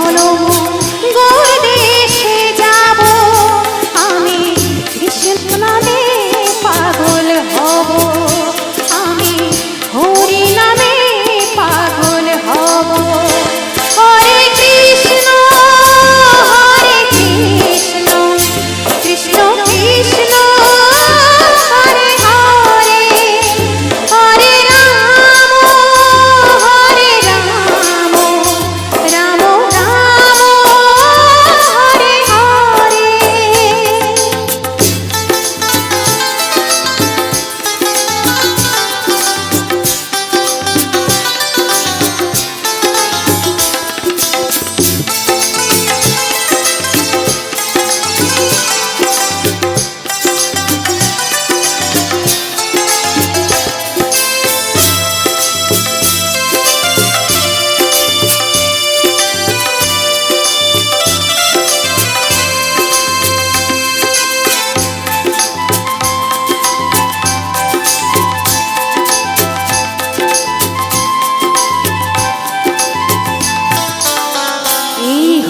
চলো গৌর দেশে যাব, আমি কৃষ্ণ নামে পাগল হব, আমি হরি নামে পাগল হব। হরে কৃষ্ণ কৃষ্ণ কৃষ্ণ হরে হরে, হরে রাম রাম রাম হরে হরে।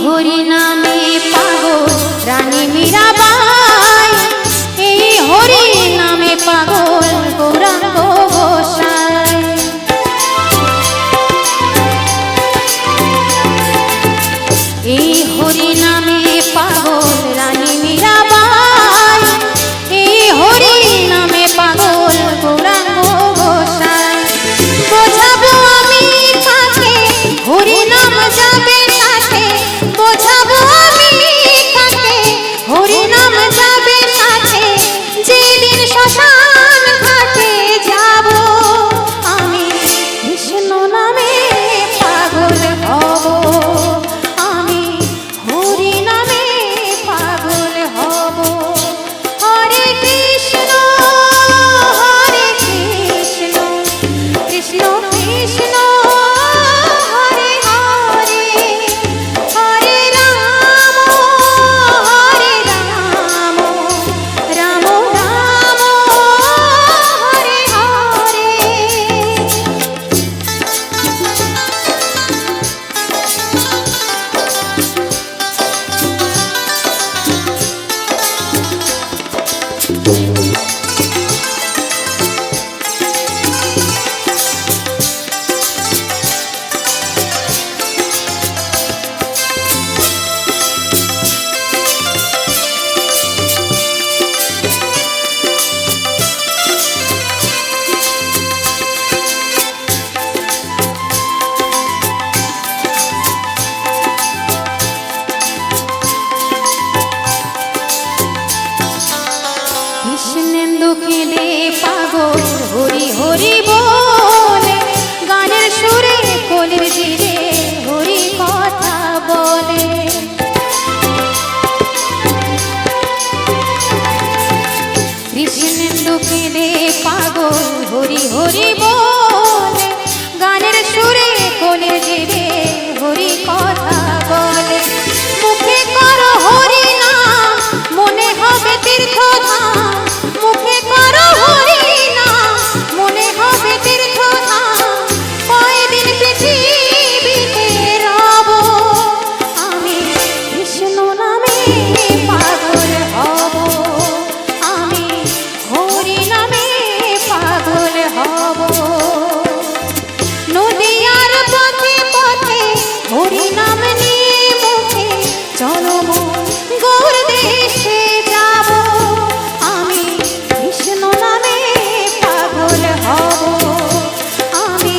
হরি নামে পাগল রানী মীরাবাই, এই হরি নামে পাগল গৌরাঙ্গ গোসাই। এই হরি নামে পাগল রানী মীরাবাই, এই হরি নামে পাগল গৌরাঙ্গ গোসাই। বোঝাবো আমি তাকে হরি নাম যাবে সাথে, বোঝাবো আমি তাকে হরি নাম যাবে সাথে, যেদিন শ্মশান ঘাটে যাব, আমি কৃষ্ণ নামে পাগল হব, আমি হরি নামে পাগল হব। হরে কৃষ্ণ কৃষ্ণ কৃষ্ণ হরে হরে, হরে রাম রাম রাম হরে হরে। কৃষ্ণেন্দু কেঁদে পাগল হরি হরি বলে, গানের সুরে কলির জিরে হরি কথা বলে। কৃষ্ণেন্দু কেঁদে পাগল হরি হরি বলে, গানের সুরে কলির জিরে হরি কথা বলে। মুখে করো হরি নাম মনে হবে তীর্থধাম, মুখে করো হরি নাম মনে হবে তীর্থধাম। কয়দিন পৃথিবীতে রব, আমি কৃষ্ণ নামে পাগল হব, আমি হরি নামে পাগল হব। নদিয়ার পথে পথে হরি নাম নিয়ে মুখে চলো গৌর দেশে যাব, আমি কৃষ্ণ নামে পাগল হব, আমি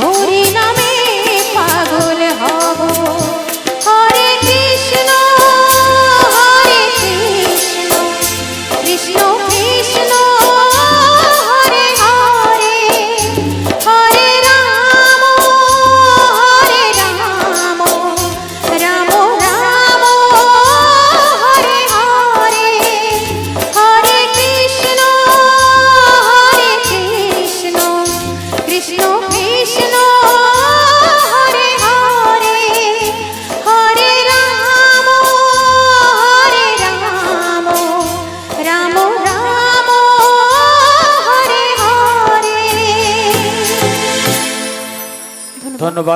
হরি নামে পাগল হব। হরে কৃষ্ণ কৃষ্ণ কৃষ্ণ হরে হরে, হরে রাম রাম রাম হরে হরে, হরে কৃষ্ণ কৃষ্ণ কৃষ্ণ হরে হরে, হরে রাম রাম রাম হরে হরে। ধন্যবাদ।